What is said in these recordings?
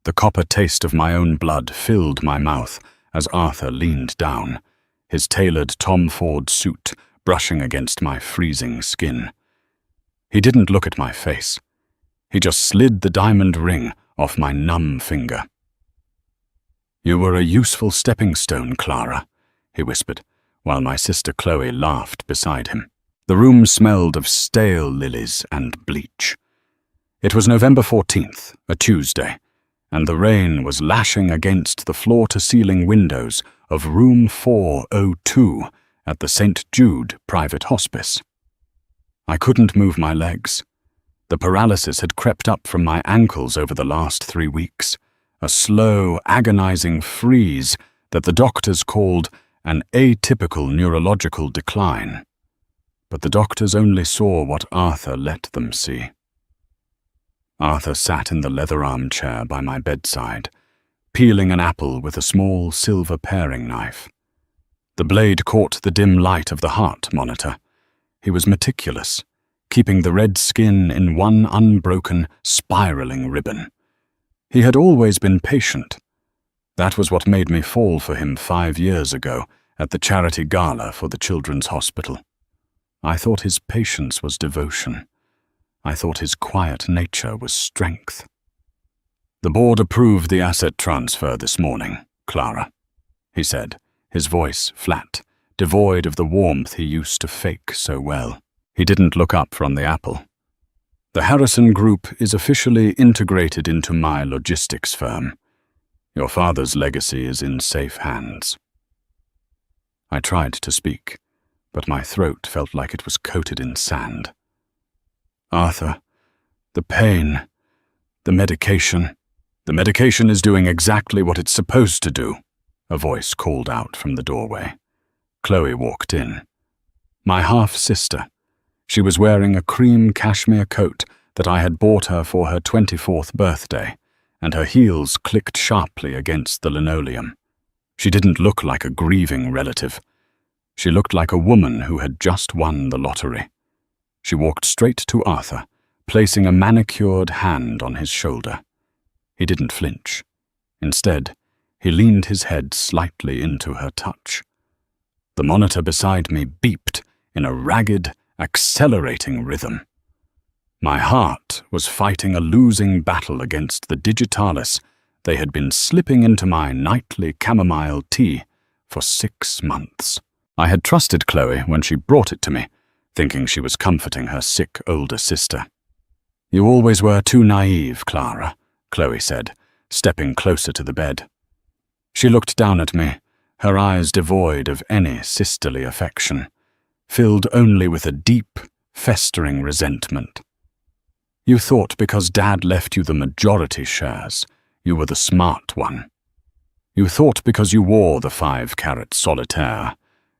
The copper taste of my own blood filled my mouth as Arthur leaned down, his tailored Tom Ford suit brushing against my freezing skin. He didn't look at my face. He just slid the diamond ring off my numb finger. "You were a useful stepping stone, Clara," he whispered, while my sister Chloe laughed beside him. The room smelled of stale lilies and bleach. It was November 14th, a Tuesday, and the rain was lashing against the floor-to-ceiling windows of room 402 at the St. Jude Private Hospice. I couldn't move my legs. The paralysis had crept up from my ankles over the last 3 weeks, a slow, agonizing freeze that the doctors called an atypical neurological decline. But the doctors only saw what Arthur let them see. Arthur sat in the leather armchair by my bedside, peeling an apple with a small silver paring knife. The blade caught the dim light of the heart monitor. He was meticulous, keeping the red skin in one unbroken, spiraling ribbon. He had always been patient. That was what made me fall for him 5 years ago at the charity gala for the Children's Hospital. I thought his patience was devotion. I thought his quiet nature was strength. "The board approved the asset transfer this morning, Clara," he said, his voice flat, devoid of the warmth he used to fake so well. He didn't look up from the apple. "The Harrison Group is officially integrated into my logistics firm. Your father's legacy is in safe hands." I tried to speak, but my throat felt like it was coated in sand. "Arthur, the pain, the medication." "The medication is doing exactly what it's supposed to do," a voice called out from the doorway. Chloe walked in. My half-sister. She was wearing a cream cashmere coat that I had bought her for her 24th birthday, and her heels clicked sharply against the linoleum. She didn't look like a grieving relative. She looked like a woman who had just won the lottery. She walked straight to Arthur, placing a manicured hand on his shoulder. He didn't flinch. Instead, he leaned his head slightly into her touch. The monitor beside me beeped in a ragged, accelerating rhythm. My heart was fighting a losing battle against the digitalis they had been slipping into my nightly chamomile tea for 6 months. I had trusted Chloe when she brought it to me, thinking she was comforting her sick older sister. "You always were too naive, Clara," Chloe said, stepping closer to the bed. She looked down at me, her eyes devoid of any sisterly affection, filled only with a deep, festering resentment. "You thought because Dad left you the majority shares, you were the smart one. You thought because you wore the 5-carat solitaire,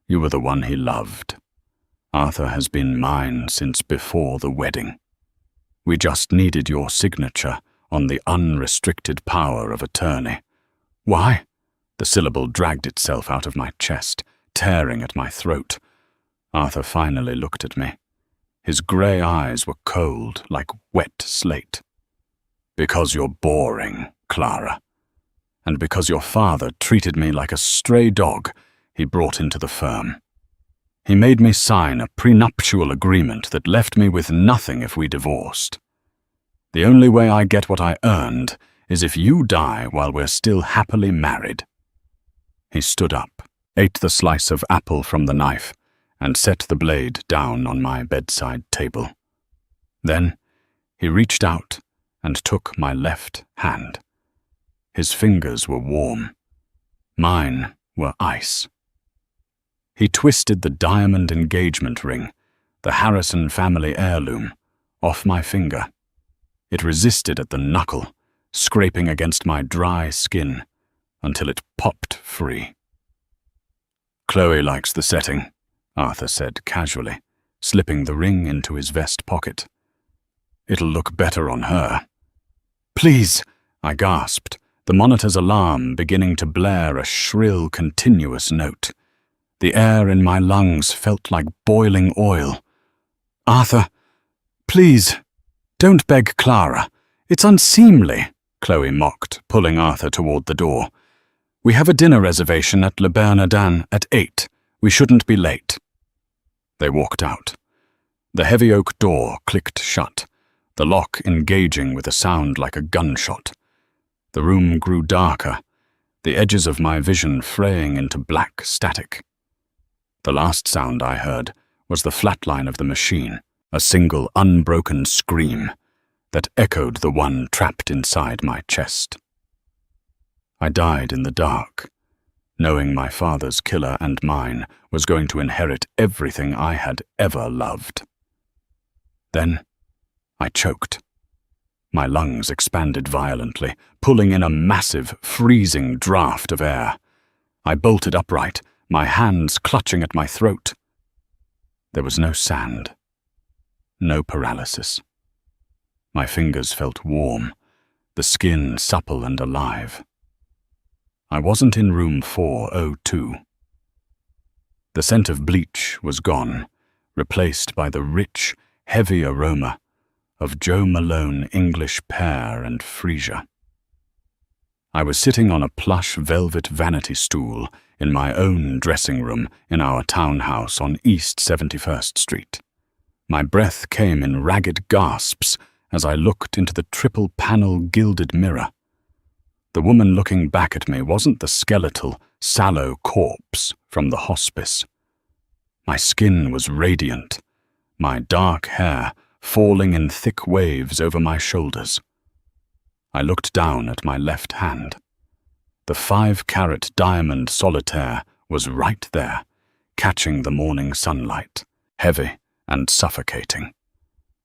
you were the one he loved. Arthur has been mine since before the wedding. We just needed your signature on the unrestricted power of attorney." "Why?" The syllable dragged itself out of my chest, tearing at my throat. Arthur finally looked at me. His grey eyes were cold like wet slate. "Because you're boring, Clara. And because your father treated me like a stray dog he brought into the firm. He made me sign a prenuptial agreement that left me with nothing if we divorced. The only way I get what I earned is if you die while we're still happily married." He stood up, ate the slice of apple from the knife, and set the blade down on my bedside table. Then he reached out and took my left hand. His fingers were warm. Mine were ice. He twisted the diamond engagement ring, the Harrison family heirloom, off my finger. It resisted at the knuckle, scraping against my dry skin until it popped free. "Chloe likes the setting," Arthur said casually, slipping the ring into his vest pocket. "It'll look better on her." "Please," I gasped, the monitor's alarm beginning to blare a shrill, continuous note. The air in my lungs felt like boiling oil. "Arthur, please, don't beg Clara. It's unseemly," Chloe mocked, pulling Arthur toward the door. "We have a dinner reservation at Le Bernardin at 8. We shouldn't be late." They walked out. The heavy oak door clicked shut, the lock engaging with a sound like a gunshot. The room grew darker, the edges of my vision fraying into black static. The last sound I heard was the flatline of the machine, a single unbroken scream that echoed the one trapped inside my chest. I died in the dark, knowing my father's killer and mine was going to inherit everything I had ever loved. Then I choked. My lungs expanded violently, pulling in a massive, freezing draft of air. I bolted upright, my hands clutching at my throat. There was no sand, no paralysis. My fingers felt warm, the skin supple and alive. I wasn't in room 402. The scent of bleach was gone, replaced by the rich, heavy aroma of Joe Malone English pear and freesia. I was sitting on a plush velvet vanity stool in my own dressing room in our townhouse on East 71st Street. My breath came in ragged gasps as I looked into the triple-panel gilded mirror. The woman looking back at me wasn't the skeletal, sallow corpse from the hospice. My skin was radiant, my dark hair falling in thick waves over my shoulders. I looked down at my left hand. The 5-carat diamond solitaire was right there, catching the morning sunlight, heavy and suffocating.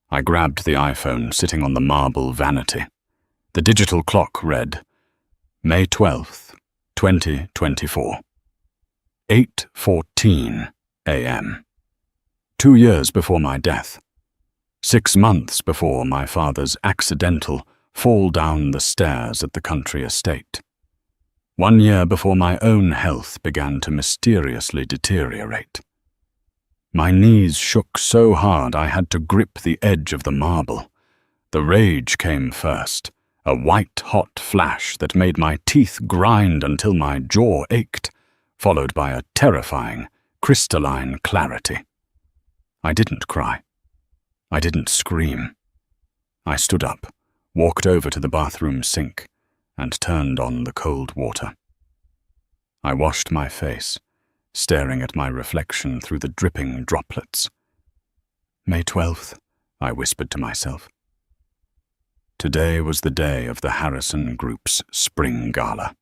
I grabbed the iPhone sitting on the marble vanity. The digital clock read, May 12th, 2024. 8:14 a.m. 2 years before my death. 6 months before my father's accidental fall down the stairs at the country estate. 1 year before my own health began to mysteriously deteriorate. My knees shook so hard I had to grip the edge of the marble. The rage came first, a white-hot flash that made my teeth grind until my jaw ached, followed by a terrifying, crystalline clarity. I didn't cry. I didn't scream. I stood up, walked over to the bathroom sink, and turned on the cold water. I washed my face, staring at my reflection through the dripping droplets. May 12th, I whispered to myself. Today was the day of the Harrison Group's spring gala.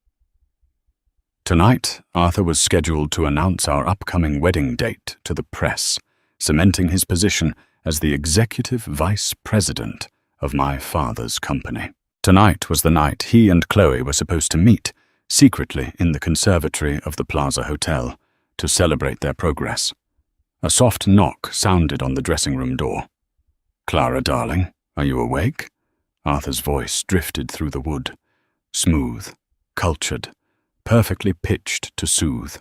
Tonight, Arthur was scheduled to announce our upcoming wedding date to the press, cementing his position as the executive vice president of my father's company. Tonight was the night he and Chloe were supposed to meet, secretly in the conservatory of the Plaza Hotel, to celebrate their progress. A soft knock sounded on the dressing room door. "Clara, darling, are you awake?" Arthur's voice drifted through the wood, smooth, cultured, perfectly pitched to soothe.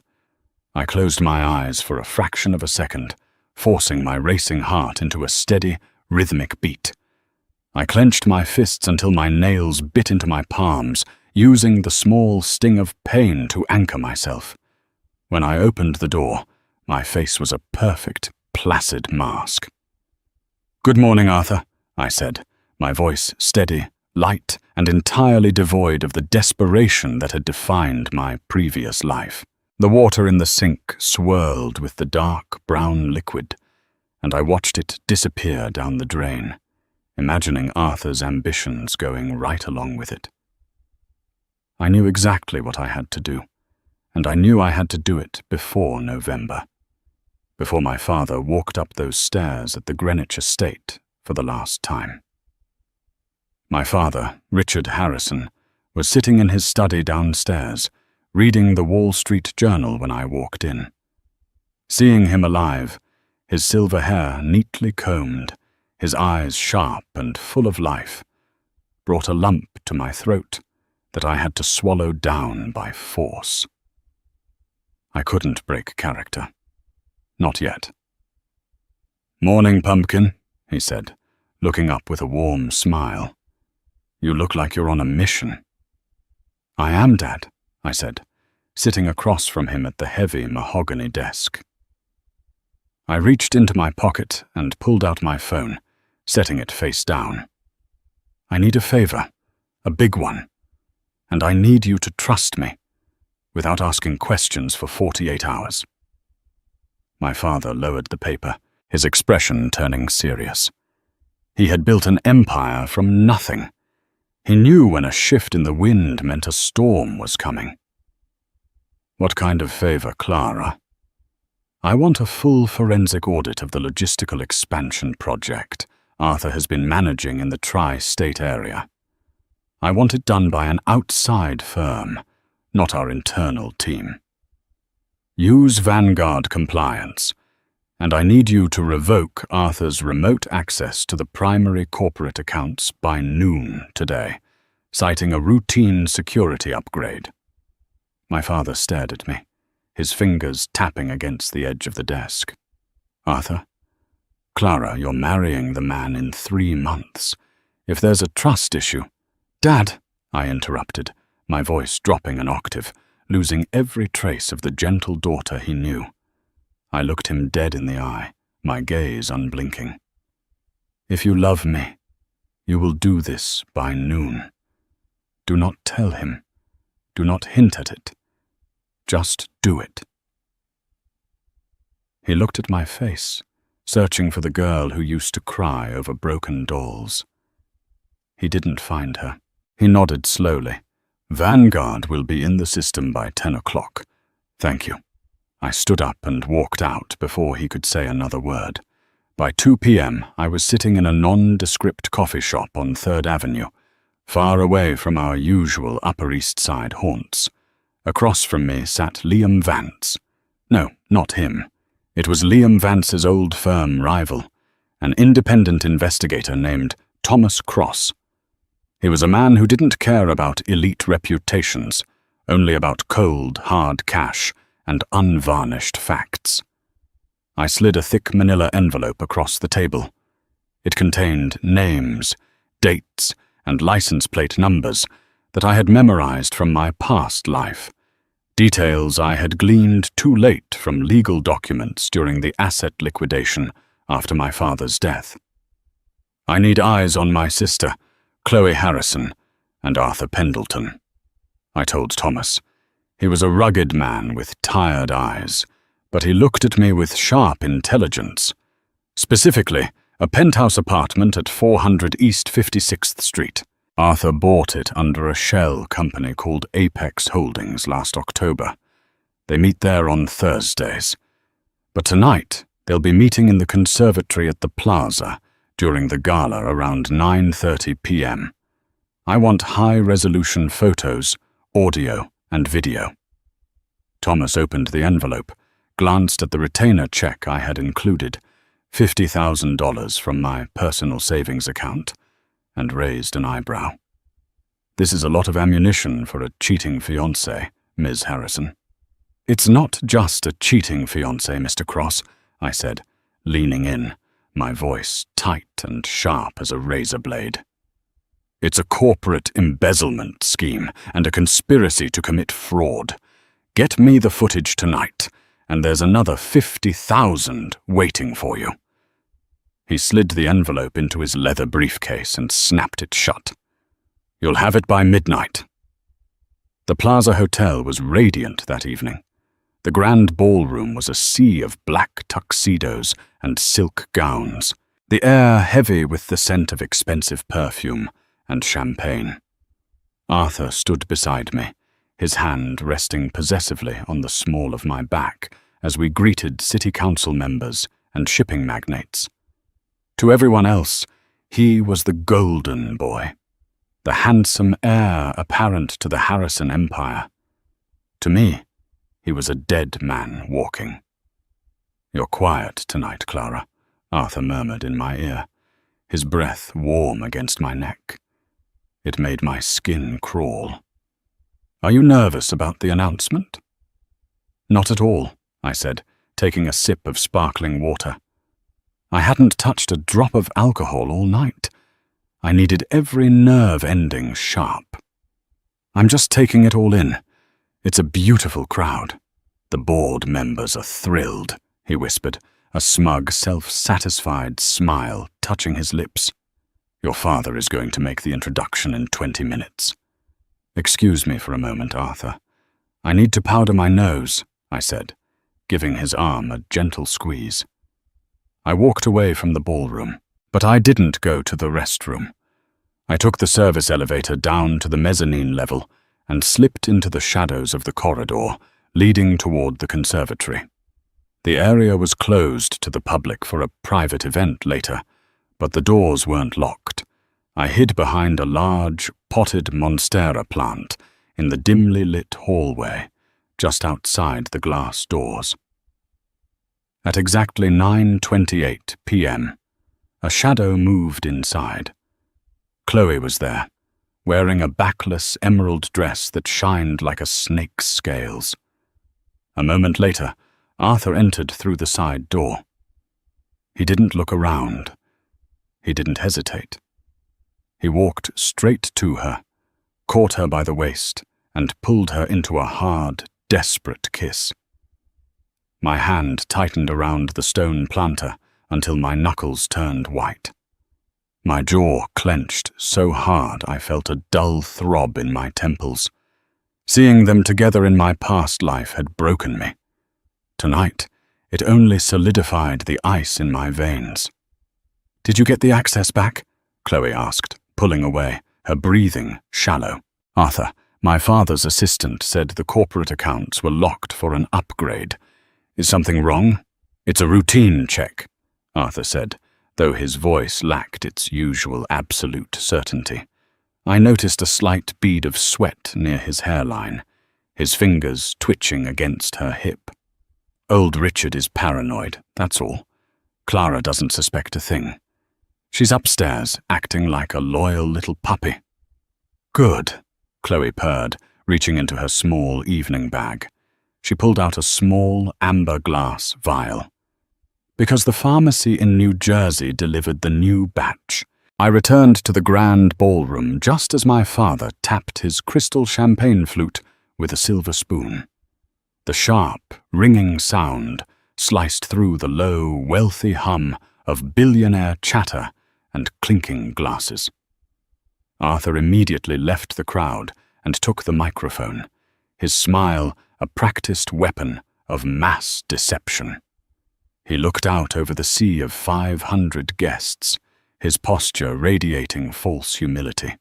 I closed my eyes for a fraction of a second, forcing my racing heart into a steady, rhythmic beat. I clenched my fists until my nails bit into my palms, using the small sting of pain to anchor myself. When I opened the door, my face was a perfect, placid mask. "Good morning, Arthur," I said, my voice steady, light, and entirely devoid of the desperation that had defined my previous life. The water in the sink swirled with the dark brown liquid, and I watched it disappear down the drain, imagining Arthur's ambitions going right along with it. I knew exactly what I had to do, and I knew I had to do it before November, before my father walked up those stairs at the Greenwich estate for the last time. My father, Richard Harrison, was sitting in his study downstairs, reading the Wall Street Journal when I walked in. Seeing him alive, his silver hair neatly combed, his eyes sharp and full of life, brought a lump to my throat that I had to swallow down by force. I couldn't break character. Not yet. "Morning, Pumpkin," he said, looking up with a warm smile. You look like you're on a mission." "I am, Dad," I said, sitting across from him at the heavy mahogany desk. I reached into my pocket and pulled out my phone, setting it face down. "I need a favor, a big one, and I need you to trust me, without asking questions for 48 hours. My father lowered the paper, his expression turning serious. He had built an empire from nothing. He knew when a shift in the wind meant a storm was coming. "What kind of favor, Clara?" "I want a full forensic audit of the logistical expansion project Arthur has been managing in the tri-state area. I want it done by an outside firm, not our internal team. Use Vanguard compliance, and I need you to revoke Arthur's remote access to the primary corporate accounts by noon today, citing a routine security upgrade." My father stared at me, his fingers tapping against the edge of the desk. "Arthur? Clara, you're marrying the man in 3 months. If there's a trust issue—" "Dad," I interrupted, my voice dropping an octave, losing every trace of the gentle daughter he knew. I looked him dead in the eye, my gaze unblinking. "If you love me, you will do this by noon. Do not tell him. Do not hint at it. Just do it." He looked at my face, searching for the girl who used to cry over broken dolls. He didn't find her. He nodded slowly. "Vanguard will be in the system by 10 o'clock. Thank you." I stood up and walked out before he could say another word. By 2 p.m., I was sitting in a nondescript coffee shop on 3rd Avenue, far away from our usual Upper East Side haunts. Across from me sat Liam Vance. No, not him. It was Liam Vance's old firm rival, an independent investigator named Thomas Cross. He was a man who didn't care about elite reputations, only about cold, hard cash and unvarnished facts. I slid a thick manila envelope across the table. It contained names, dates, and license plate numbers that I had memorized from my past life, details I had gleaned too late from legal documents during the asset liquidation after my father's death. "I need eyes on my sister, Chloe Harrison, and Arthur Pendleton," I told Thomas. He was a rugged man with tired eyes, but he looked at me with sharp intelligence. Specifically, a penthouse apartment at 400 East 56th Street. Arthur bought it under a shell company called Apex Holdings last October. They meet there on Thursdays. But tonight, they'll be meeting in the conservatory at the Plaza during the gala around 9:30 p.m. I want high-resolution photos, audio, and video. Thomas opened the envelope, glanced at the retainer check I had included, $50,000 from my personal savings account, and raised an eyebrow. "This is a lot of ammunition for a cheating fiancé, Ms. Harrison." "It's not just a cheating fiancé, Mr. Cross," I said, leaning in, my voice tight and sharp as a razor blade. "It's a corporate embezzlement scheme and a conspiracy to commit fraud. Get me the footage tonight, and there's another 50,000 waiting for you." He slid the envelope into his leather briefcase and snapped it shut. "You'll have it by midnight." The Plaza Hotel was radiant that evening. The grand ballroom was a sea of black tuxedos and silk gowns, the air heavy with the scent of expensive perfume and champagne. Arthur stood beside me, his hand resting possessively on the small of my back as we greeted city council members and shipping magnates. To everyone else, he was the golden boy, the handsome heir apparent to the Harrison empire. To me, he was a dead man walking. "You're quiet tonight, Clara," Arthur murmured in my ear, his breath warm against my neck. It made my skin crawl. "Are you nervous about the announcement?" "Not at all," I said, taking a sip of sparkling water. I hadn't touched a drop of alcohol all night. I needed every nerve ending sharp. I'm just taking it all in. It's a beautiful crowd. The board members are thrilled, he whispered, a smug, self-satisfied smile touching his lips. Your father is going to make the introduction in 20 minutes. Excuse me for a moment, Arthur. I need to powder my nose, I said, giving his arm a gentle squeeze. I walked away from the ballroom, but I didn't go to the restroom. I took the service elevator down to the mezzanine level and slipped into the shadows of the corridor leading toward the conservatory. The area was closed to the public for a private event later, but the doors weren't locked. I hid behind a large, potted monstera plant in the dimly lit hallway, just outside the glass doors. At exactly 9:28 p.m., a shadow moved inside. Chloe was there, wearing a backless emerald dress that shined like a snake's scales. A moment later, Arthur entered through the side door. He didn't look around. He didn't hesitate. He walked straight to her, caught her by the waist, and pulled her into a hard, desperate kiss. My hand tightened around the stone planter until my knuckles turned white. My jaw clenched so hard I felt a dull throb in my temples. Seeing them together in my past life had broken me. Tonight, it only solidified the ice in my veins. Did you get the access back? Chloe asked, pulling away, her breathing shallow. Arthur, my father's assistant, said the corporate accounts were locked for an upgrade. Is something wrong? It's a routine check, Arthur said, though his voice lacked its usual absolute certainty. I noticed a slight bead of sweat near his hairline, his fingers twitching against her hip. Old Richard is paranoid, that's all. Clara doesn't suspect a thing. She's upstairs, acting like a loyal little puppy. Good, Chloe purred, reaching into her small evening bag. She pulled out a small amber glass vial. Because the pharmacy in New Jersey delivered the new batch, I returned to the grand ballroom just as my father tapped his crystal champagne flute with a silver spoon. The sharp, ringing sound sliced through the low, wealthy hum of billionaire chatter and clinking glasses. Arthur immediately left the crowd and took the microphone, his smile a practiced weapon of mass deception. He looked out over the sea of 500 guests, his posture radiating false humility.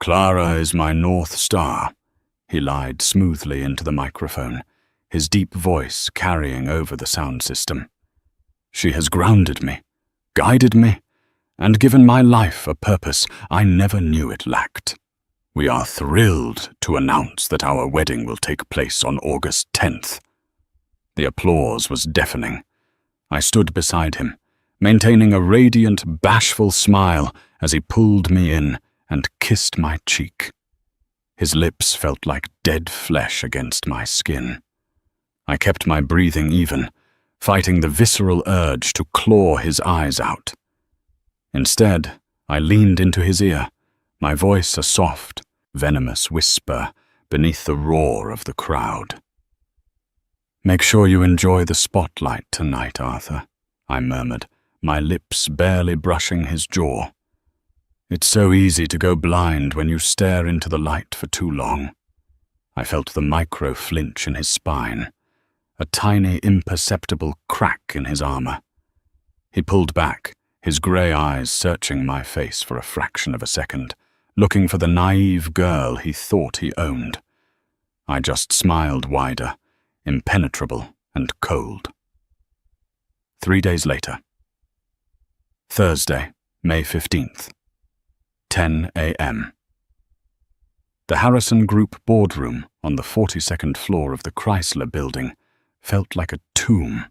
Clara is my North Star, he lied smoothly into the microphone, his deep voice carrying over the sound system. She has grounded me, guided me, and given my life a purpose I never knew it lacked. We are thrilled to announce that our wedding will take place on August 10th. The applause was deafening. I stood beside him, maintaining a radiant, bashful smile as he pulled me in and kissed my cheek. His lips felt like dead flesh against my skin. I kept my breathing even, fighting the visceral urge to claw his eyes out. Instead, I leaned into his ear, my voice a soft, venomous whisper beneath the roar of the crowd. Make sure you enjoy the spotlight tonight, Arthur, I murmured, my lips barely brushing his jaw. It's so easy to go blind when you stare into the light for too long. I felt the micro flinch in his spine, a tiny imperceptible crack in his armor. He pulled back, his grey eyes searching my face for a fraction of a second, looking for the naive girl he thought he owned. I just smiled wider, impenetrable and cold. 3 days later. Thursday, May 15th. 10 a.m. The Harrison Group boardroom on the 42nd floor of the Chrysler building felt like a tomb.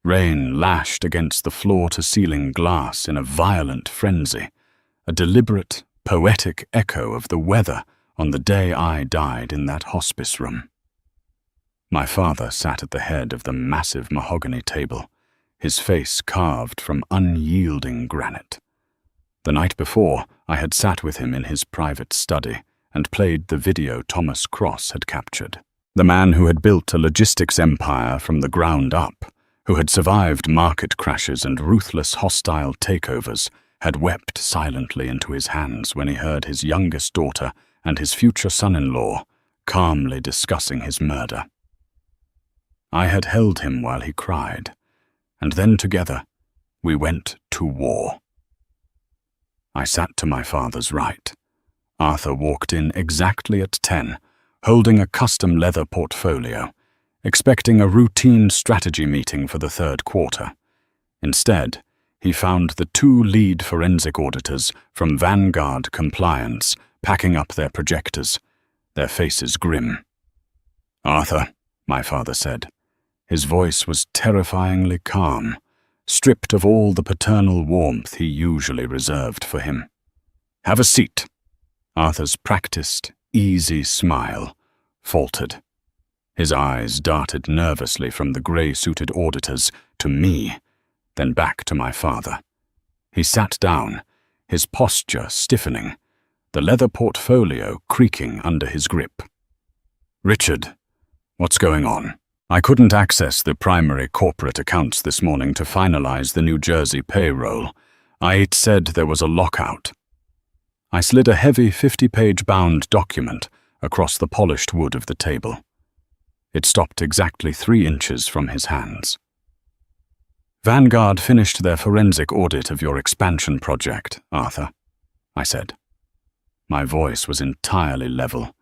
Rain lashed against the floor-to-ceiling glass in a violent frenzy, a deliberate, poetic echo of the weather on the day I died in that hospice room. My father sat at the head of the massive mahogany table, his face carved from unyielding granite. The night before, I had sat with him in his private study and played the video Thomas Cross had captured. The man who had built a logistics empire from the ground up, who had survived market crashes and ruthless hostile takeovers, had wept silently into his hands when he heard his youngest daughter and his future son-in-law calmly discussing his murder. I had held him while he cried, and then together we went to war. I sat to my father's right. Arthur walked in exactly at 10, holding a custom leather portfolio, expecting a routine strategy meeting for the third quarter. Instead, he found the 2 lead forensic auditors from Vanguard Compliance packing up their projectors, their faces grim. "Arthur," my father said. His voice was terrifyingly calm, stripped of all the paternal warmth he usually reserved for him. "Have a seat." Arthur's practiced, easy smile faltered. His eyes darted nervously from the grey-suited auditors to me, then back to my father. He sat down, his posture stiffening, the leather portfolio creaking under his grip. "Richard, what's going on?" I couldn't access the primary corporate accounts this morning to finalize the New Jersey payroll. I'd said there was a lockout. I slid a heavy 50-page bound document across the polished wood of the table. It stopped exactly 3 inches from his hands. "Vanguard finished their forensic audit of your expansion project, Arthur," I said. My voice was entirely level,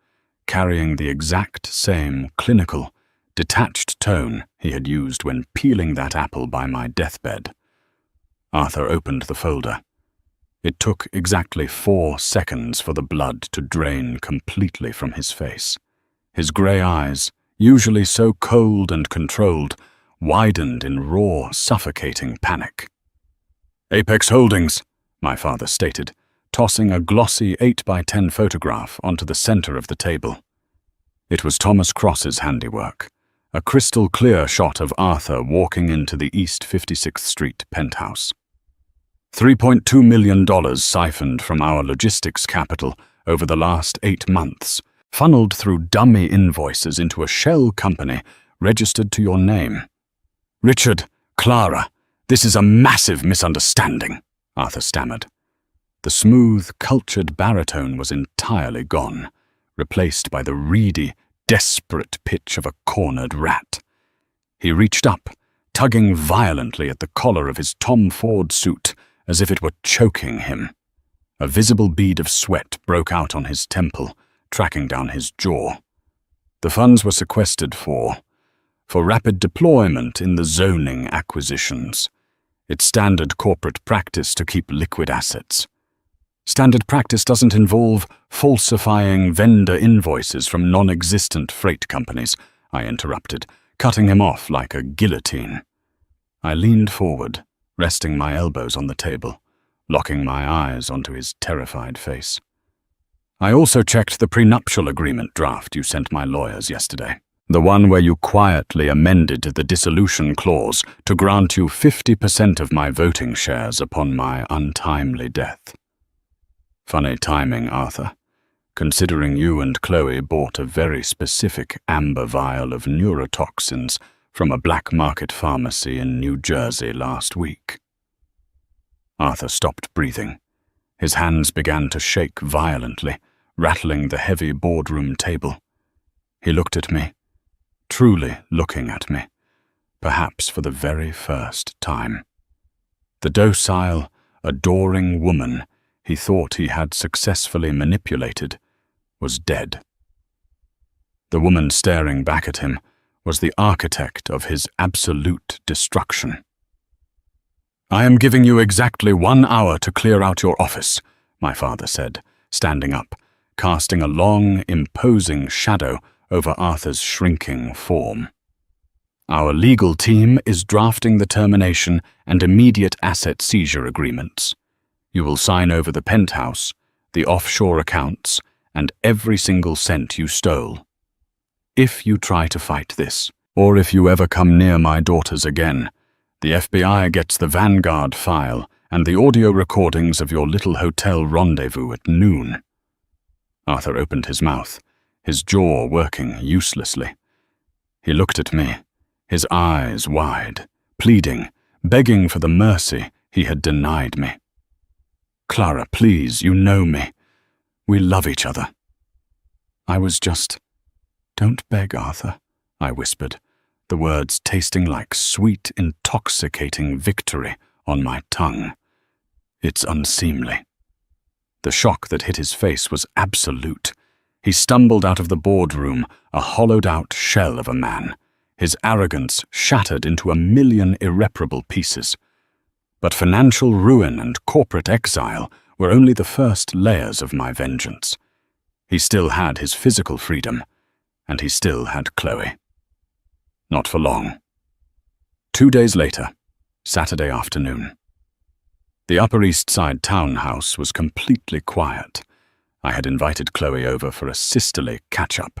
carrying the exact same clinical, detached tone he had used when peeling that apple by my deathbed. Arthur opened the folder. It took exactly 4 seconds for the blood to drain completely from his face. His grey eyes, usually so cold and controlled, widened in raw, suffocating panic. "Apex Holdings," my father stated, tossing a glossy 8x10 photograph onto the center of the table. It was Thomas Cross's handiwork, a crystal-clear shot of Arthur walking into the East 56th Street penthouse. $3.2 million siphoned from our logistics capital over the last 8 months, funneled through dummy invoices into a shell company registered to your name. "Richard, Clara, this is a massive misunderstanding," Arthur stammered. The smooth, cultured baritone was entirely gone, replaced by the reedy, desperate pitch of a cornered rat. He reached up, tugging violently at the collar of his Tom Ford suit as if it were choking him. A visible bead of sweat broke out on his temple, tracking down his jaw. The funds were sequestered for rapid deployment in the zoning acquisitions. It's standard corporate practice to keep liquid assets. Standard practice doesn't involve falsifying vendor invoices from non-existent freight companies, I interrupted, cutting him off like a guillotine. I leaned forward, resting my elbows on the table, locking my eyes onto his terrified face. "I also checked the prenuptial agreement draft you sent my lawyers yesterday, the one where you quietly amended the dissolution clause to grant you 50% of my voting shares upon my untimely death. Funny timing, Arthur, considering you and Chloe bought a very specific amber vial of neurotoxins from a black market pharmacy in New Jersey last week." Arthur stopped breathing. His hands began to shake violently, rattling the heavy boardroom table. He looked at me, truly looking at me, perhaps for the very first time. The docile, adoring woman he thought he had successfully manipulated was dead. The woman staring back at him was the architect of his absolute destruction. "I am giving you exactly 1 hour to clear out your office," my father said, standing up, casting a long, imposing shadow over Arthur's shrinking form. "Our legal team is drafting the termination and immediate asset seizure agreements. You will sign over the penthouse, the offshore accounts, and every single cent you stole. If you try to fight this, or if you ever come near my daughters again, the FBI gets the Vanguard file and the audio recordings of your little hotel rendezvous at noon." Arthur opened his mouth, his jaw working uselessly. He looked at me, his eyes wide, pleading, begging for the mercy he had denied me. "Clara, please, you know me. We love each other." I was just, "Don't beg, Arthur," I whispered, the words tasting like sweet, intoxicating victory on my tongue. "It's unseemly." The shock that hit his face was absolute. He stumbled out of the boardroom, a hollowed-out shell of a man, his arrogance shattered into a million irreparable pieces. But financial ruin and corporate exile were only the first layers of my vengeance. He still had his physical freedom, and he still had Chloe. Not for long. 2 days later, Saturday afternoon. The Upper East Side townhouse was completely quiet. I had invited Chloe over for a sisterly catch-up.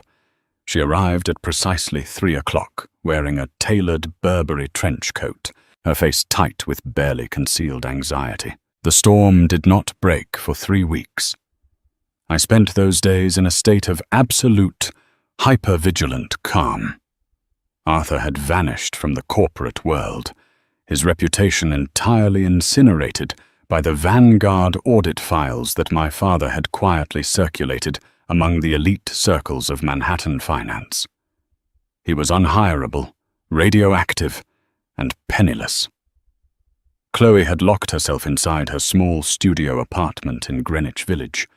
She arrived at precisely 3 o'clock, wearing a tailored Burberry trench coat, her face tight with barely concealed anxiety. The storm did not break for 3 weeks. I spent those days in a state of absolute, hyper-vigilant calm. Arthur had vanished from the corporate world, his reputation entirely incinerated by the vanguard audit files that my father had quietly circulated among the elite circles of Manhattan finance. He was unhireable, radioactive, and penniless. Chloe had locked herself inside her small studio apartment in Greenwich Village,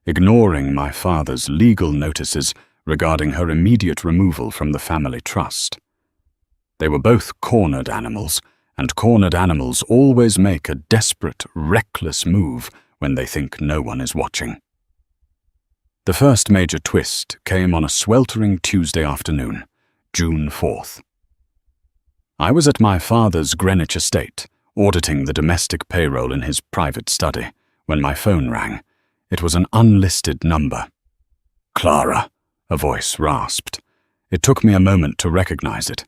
ignoring my father's legal notices regarding her immediate removal from the family trust. They were both cornered animals, and cornered animals always make a desperate, reckless move when they think no one is watching. The first major twist came on a sweltering Tuesday afternoon, June 4th. I was at my father's Greenwich estate, auditing the domestic payroll in his private study, when my phone rang. It was an unlisted number. "Clara," a voice rasped. It took me a moment to recognize it.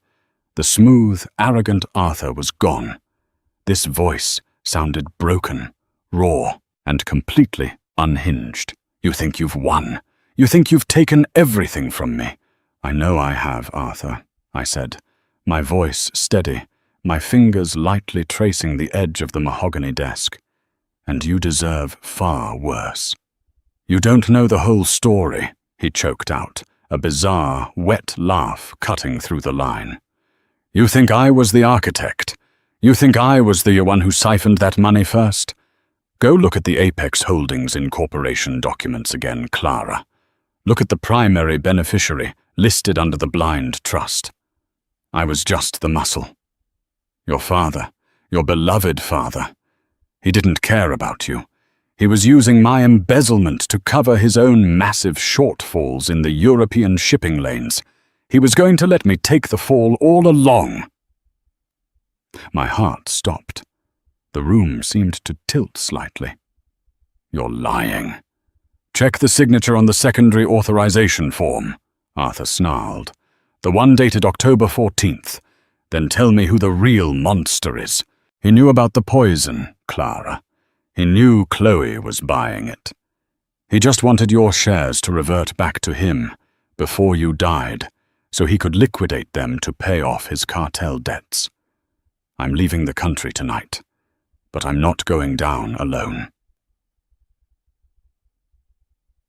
The smooth, arrogant Arthur was gone. This voice sounded broken, raw, and completely unhinged. "You think you've won. You think you've taken everything from me." "I know I have, Arthur," I said, my voice steady, my fingers lightly tracing the edge of the mahogany desk. "And you deserve far worse." "You don't know the whole story," he choked out, a bizarre, wet laugh cutting through the line. "You think I was the architect. You think I was the one who siphoned that money first? Go look at the Apex Holdings Incorporation documents again, Clara. Look at the primary beneficiary listed under the blind trust. I was just the muscle. Your father, your beloved father, he didn't care about you. He was using my embezzlement to cover his own massive shortfalls in the European shipping lanes. He was going to let me take the fall all along." My heart stopped. The room seemed to tilt slightly. "You're lying. Check the signature on the secondary authorization form," Arthur snarled. "The one dated October 14th. Then tell me who the real monster is. He knew about the poison, Clara. He knew Chloe was buying it. He just wanted your shares to revert back to him before you died, so he could liquidate them to pay off his cartel debts. I'm leaving the country tonight, but I'm not going down alone."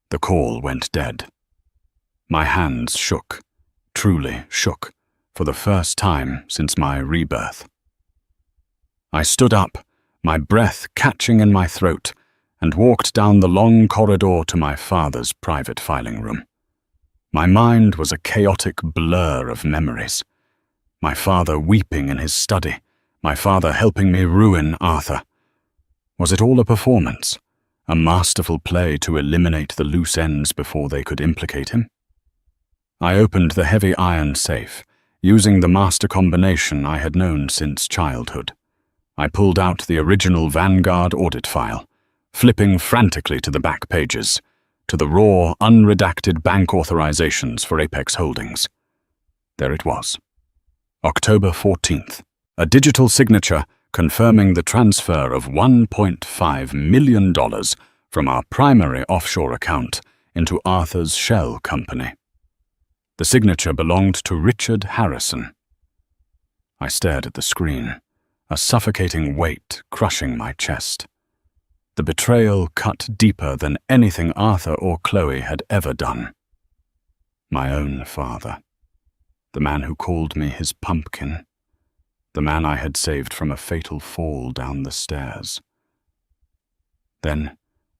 The call went dead. My hands shook, truly shook, for the first time since my rebirth. I stood up, my breath catching in my throat, and walked down the long corridor to my father's private filing room. My mind was a chaotic blur of memories. My father weeping in his study, my father helping me ruin Arthur. Was it all a performance, a masterful play to eliminate the loose ends before they could implicate him? I opened the heavy iron safe, using the master combination I had known since childhood. I pulled out the original Vanguard audit file, flipping frantically to the back pages, to the raw, unredacted bank authorizations for Apex Holdings. There it was. October 14th. A digital signature confirming the transfer of $1.5 million from our primary offshore account into Arthur's shell company. The signature belonged to Richard Harrison. I stared at the screen, a suffocating weight crushing my chest. The betrayal cut deeper than anything Arthur or Chloe had ever done. My own father. The man who called me his pumpkin. The man I had saved from a fatal fall down the stairs. Then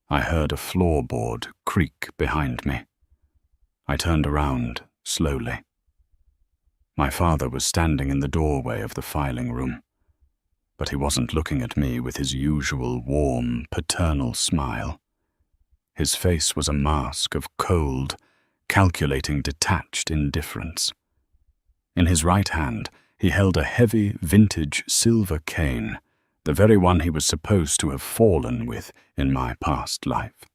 I heard a floorboard creak behind me. I turned around slowly. My father was standing in the doorway of the filing room, but he wasn't looking at me with his usual warm, paternal smile. His face was a mask of cold, calculating, detached indifference. In his right hand, he held a heavy, vintage silver cane, the very one he was supposed to have fallen with in my past life.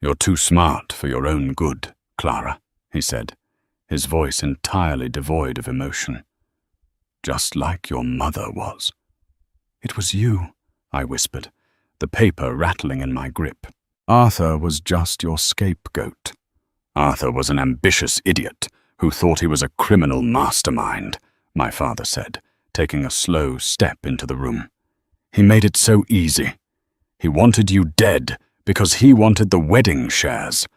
"You're too smart for your own good, Clara," he said, his voice entirely devoid of emotion. "Just like your mother was." "It was you," I whispered, the paper rattling in my grip. "Arthur was just your scapegoat. Arthur was an ambitious idiot who thought he was a criminal mastermind," my father said, taking a slow step into the room. "He made it so easy. He wanted you dead because he wanted the wedding shares.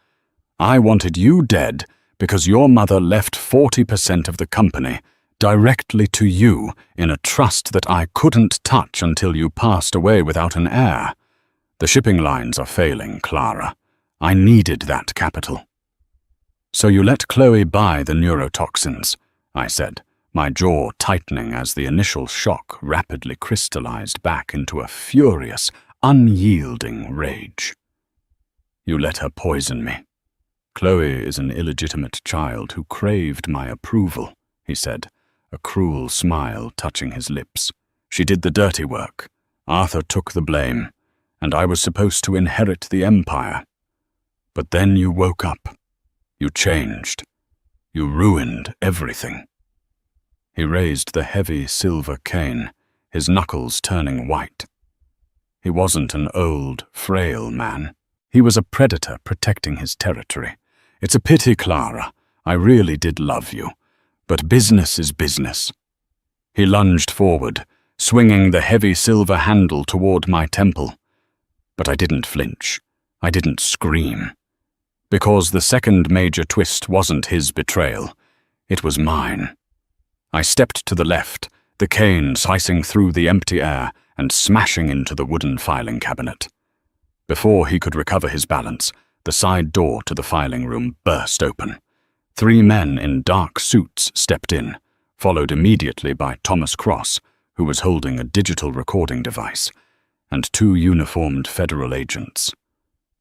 I wanted you dead because your mother left 40% of the company directly to you in a trust that I couldn't touch until you passed away without an heir. The shipping lines are failing, Clara. I needed that capital." "So you let Chloe buy the neurotoxins," I said, my jaw tightening as the initial shock rapidly crystallized back into a furious, unyielding rage. "You let her poison me. Chloe is an illegitimate child who craved my approval," he said, a cruel smile touching his lips. "She did the dirty work. Arthur took the blame, and I was supposed to inherit the empire. But then you woke up. You changed. You ruined everything." He raised the heavy silver cane, his knuckles turning white. He wasn't an old, frail man. He was a predator protecting his territory. "It's a pity, Clara. I really did love you. But business is business." He lunged forward, swinging the heavy silver handle toward my temple. But I didn't flinch. I didn't scream. Because the second major twist wasn't his betrayal. It was mine. I stepped to the left, the cane slicing through the empty air and smashing into the wooden filing cabinet. Before he could recover his balance, the side door to the filing room burst open. 3 men in dark suits stepped in, followed immediately by Thomas Cross, who was holding a digital recording device, and 2 uniformed federal agents.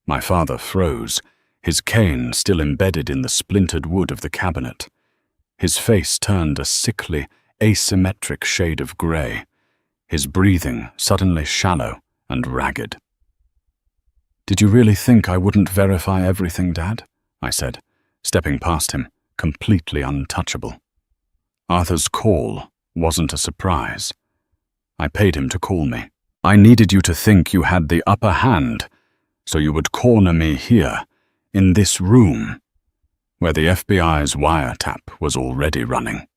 My father froze, his cane still embedded in the splintered wood of the cabinet. His face turned a sickly, asymmetric shade of gray, his breathing suddenly shallow and ragged. "Did you really think I wouldn't verify everything, Dad?" I said, stepping past him, completely untouchable. Arthur's call wasn't a surprise. I paid him to call me. I needed you to think you had the upper hand, so you would corner me here, in this room, where the FBI's wiretap was already running.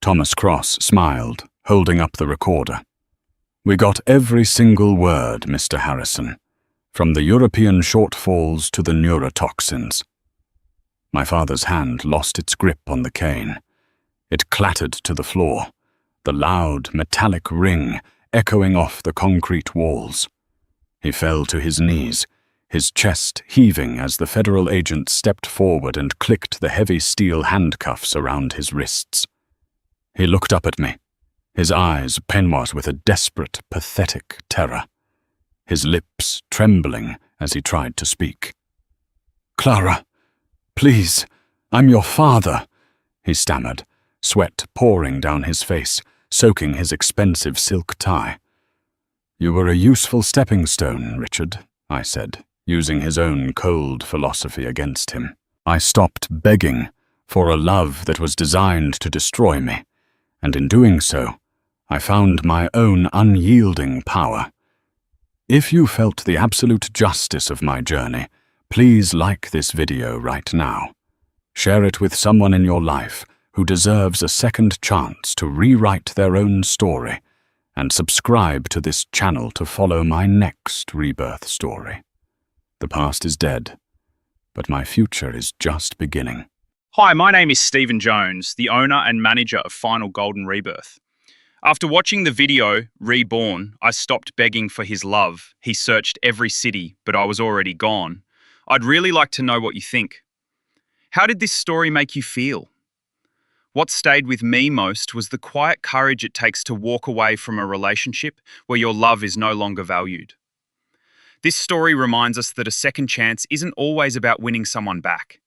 Thomas Cross smiled, holding up the recorder. "We got every single word, Mr. Harrison, from the European shortfalls to the neurotoxins." My father's hand lost its grip on the cane. It clattered to the floor, the loud, metallic ring echoing off the concrete walls. He fell to his knees, his chest heaving as the federal agent stepped forward and clicked the heavy steel handcuffs around his wrists. He looked up at me, his eyes peignoirs with a desperate, pathetic terror, his lips trembling as he tried to speak. "Clara, please, I'm your father," he stammered, sweat pouring down his face, soaking his expensive silk tie. "You were a useful stepping stone, Richard," I said, using his own cold philosophy against him. "I stopped begging for a love that was designed to destroy me, and in doing so, I found my own unyielding power. If you felt the absolute justice of my journey, please like this video right now. Share it with someone in your life who deserves a second chance to rewrite their own story, and subscribe to this channel to follow my next rebirth story. The past is dead, but my future is just beginning. Hi, my name is Stephen Jones, the owner and manager of Final Golden Rebirth. After watching the video, Reborn, I stopped begging for his love. He searched every city, but I was already gone. I'd really like to know what you think. How did this story make you feel? What stayed with me most was the quiet courage it takes to walk away from a relationship where your love is no longer valued. This story reminds us that a second chance isn't always about winning someone back.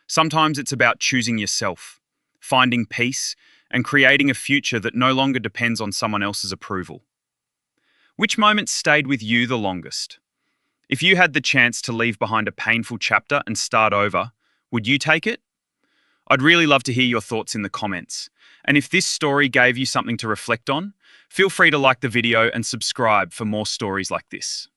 Sometimes it's about choosing yourself, finding peace, and creating a future that no longer depends on someone else's approval. Which moment stayed with you the longest? If you had the chance to leave behind a painful chapter and start over, would you take it? I'd really love to hear your thoughts in the comments. And if this story gave you something to reflect on, feel free to like the video and subscribe for more stories like this.